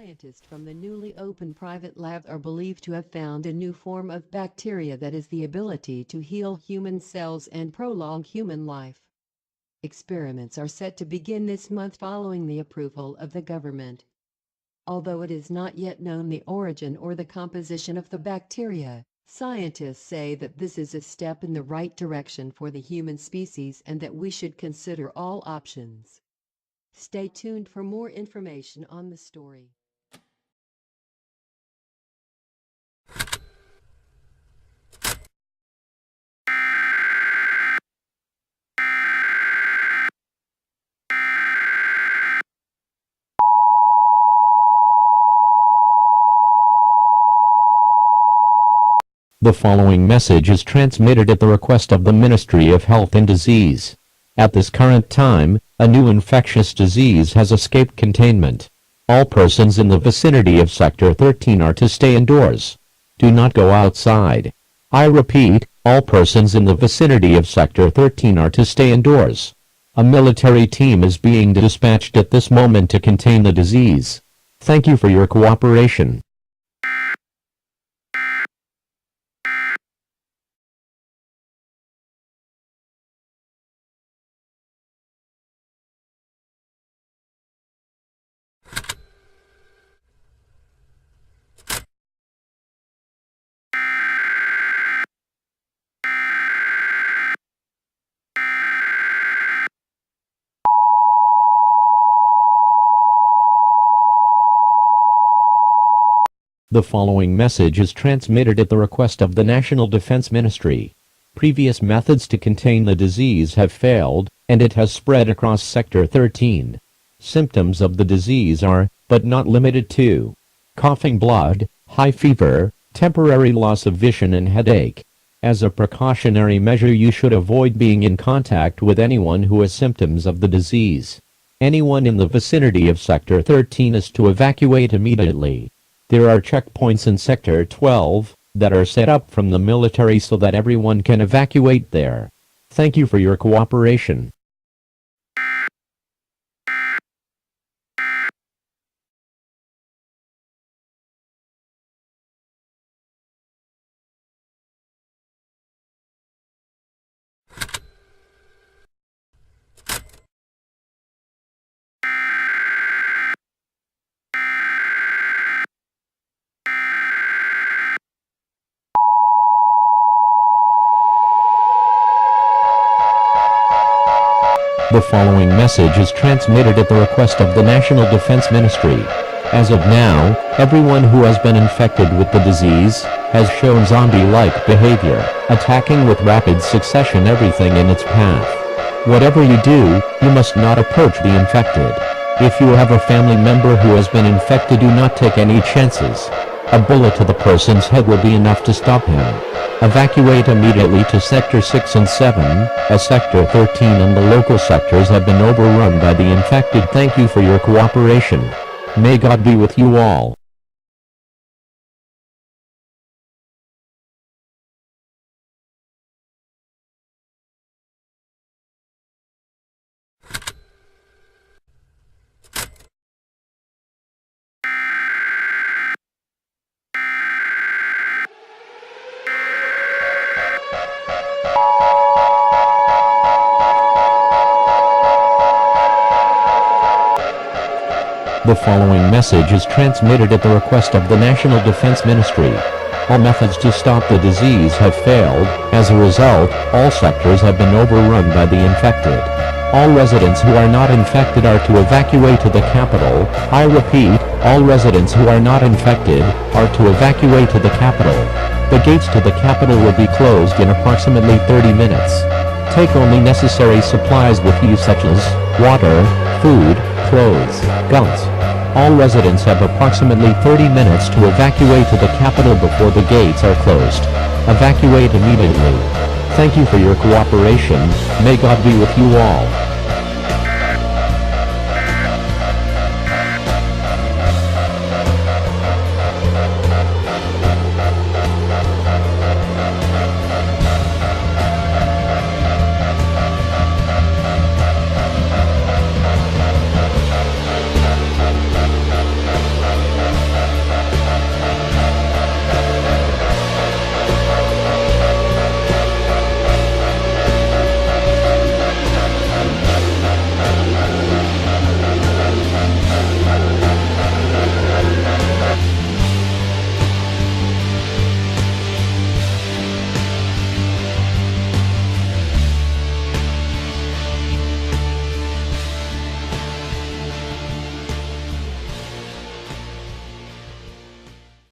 Scientists from the newly opened private lab are believed to have found a new form of bacteria that has the ability to heal human cells and prolong human life. Experiments are set to begin this month following the approval of the government. Although it is not yet known the origin or the composition of the bacteria, scientists say that this is a step in the right direction for the human species and that we should consider all options. Stay tuned for more information on the story. The following message is transmitted at the request of the Ministry of Health and Disease. At this current time, a new infectious disease has escaped containment. All persons in the vicinity of Sector 13 are to stay indoors. Do not go outside. I repeat, all persons in the vicinity of Sector 13 are to stay indoors. A military team is being dispatched at this moment to contain the disease. Thank you for your cooperation. The following message is transmitted at the request of the National Defense Ministry. Previous methods to contain the disease have failed, and it has spread across Sector 13. Symptoms of the disease are, but not limited to, coughing blood, high fever, temporary loss of vision and headache. As a precautionary measure, you should avoid being in contact with anyone who has symptoms of the disease. Anyone in the vicinity of Sector 13 is to evacuate immediately. There are checkpoints in Sector 12 that are set up from the military so that everyone can evacuate there. Thank you for your cooperation. The following message is transmitted at the request of the National Defense Ministry. As of now, everyone who has been infected with the disease has shown zombie-like behavior, attacking with rapid succession everything in its path. Whatever you do, you must not approach the infected. If you have a family member who has been infected, do not take any chances. A bullet to the person's head will be enough to stop him. Evacuate immediately to Sector 6 and 7, as Sector 13 and the local sectors have been overrun by the infected. Thank you for your cooperation. May God be with you all. The following message is transmitted at the request of the National Defense Ministry. All methods to stop the disease have failed. As a result, all sectors have been overrun by the infected. All residents who are not infected are to evacuate to the capital. I repeat, all residents who are not infected are to evacuate to the capital. The gates to the capital will be closed in approximately 30 minutes. Take only necessary supplies with you, such as water, food, clothes, guns. All residents have approximately 30 minutes to evacuate to the capital before the gates are closed. Evacuate immediately. Thank you for your cooperation. May God be with you all.